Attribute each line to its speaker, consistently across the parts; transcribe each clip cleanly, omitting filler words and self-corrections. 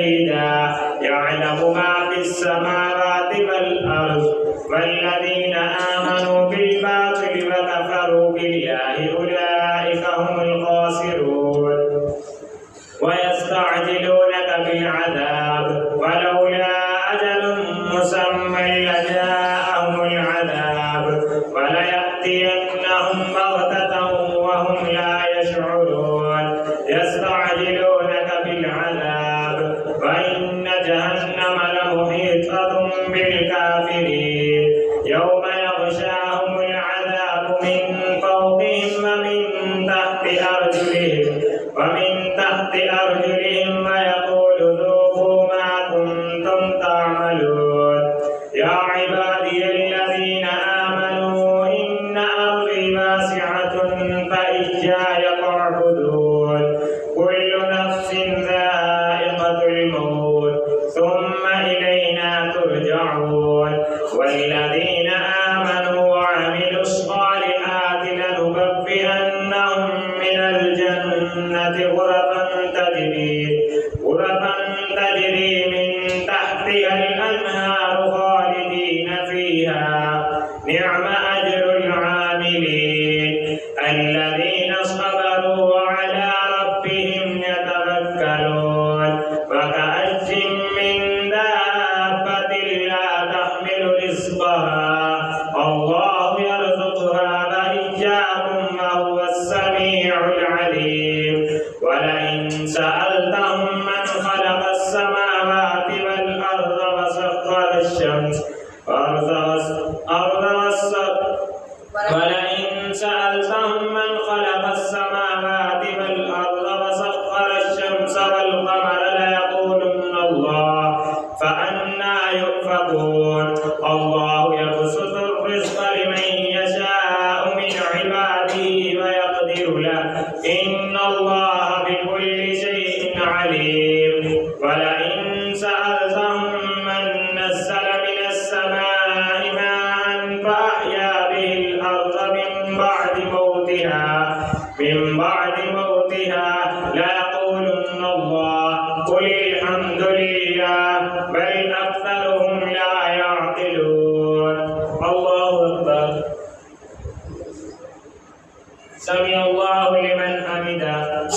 Speaker 1: شهيدا يعلم ما في السماوات والأرض والذين آمنوا بالباطل وكفروا بالله أولئك هم الخاسرون ويستعجلونك بالعذاب ولولا أجل مسمى لجاءهم العذاب وليأتينهم بغتة وهم لا يشعرون يستعجلونك بالعذاب وإن جهنم لمحيطة بالكافرين يوم يغشاهم العذاب من فوقهم ومن تحت أرجلهم ويقول ذوقوا ما كنتم تعملون يا عبادي الذين آمنوا إن أرضي واسعة فإياي فاعبدون كل نفس ذائقة الموت ثم إلينا ترجعون والذين آمنوا وعملوا الصالحات لنبوئنهم من الجنة غرفا تجري من تحتها الأنهار خالدين فيها نعم أجر العاملين الذين صبروا وعلى ربهم يتوكلون وكأي من دابة لا تحمل رزقها الله يرزقها وإياكم وهو السميع العليم ولئن سألتهم من خلق السماوات والأرض وسخر الشمس ولئن سألتهم من خلق السماوات والأرض وسخر الشمس والقمر ليقولن الله فأنى يؤفكون الله يبسط الرزق لمن يشاء من عباده ويقدر له إن الله بكل شيء عليم ولئن سألتهم من نزل من السماء ماء فأحيا به الأرض من بعد موتها ليقولن الله قل الحمد لله بل أكثرهم لا يعقلون الله أكبر سمع الله لمن حمده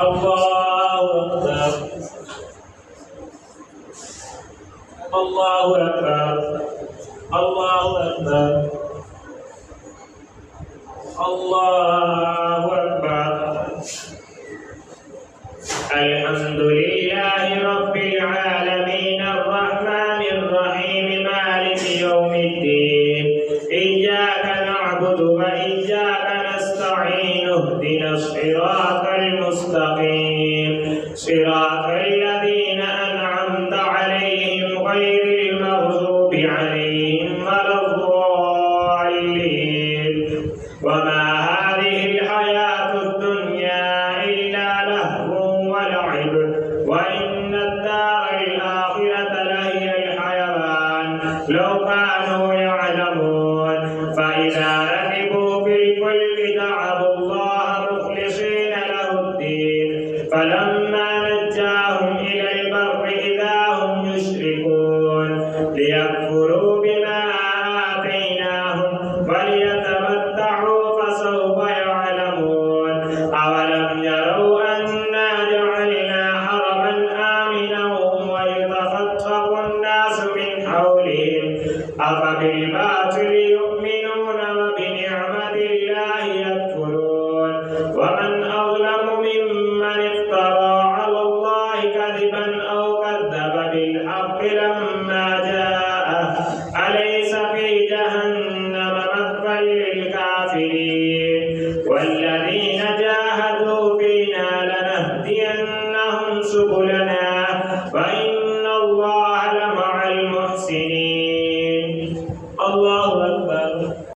Speaker 1: الله أكبر الله أكبر الله أكبر الله أكبر الحمد لله رب العالمين الرحمن الرحيم مالك يوم الدين إياك نعبد وإياك نستعين اهدنا الصراط المستقيم صراط الذين أنعمت عليهم غير المغضوب عليهم ولا الضالين وما هذه الحياة الدنيا إلا لهو ولعب وإن الدار الآخرة لهي الحيوان لو كانوا يعلمون فإذا ركبوا في الفلك دعوا الله مخلصين له الدين فلما نجاهم إلى البر إذا هم يشركون ليكفروا بما آتيناهم وليتمتعوا فسوف يعلمون أولم يروا أنا جعلنا حرما آمنا ويتخطف الناس من حولهم أفبالباطل يؤمنون وبنعمة الله يكفرون ومن أظلم ممن افترى على الله كذبا أو كذب بالحق لما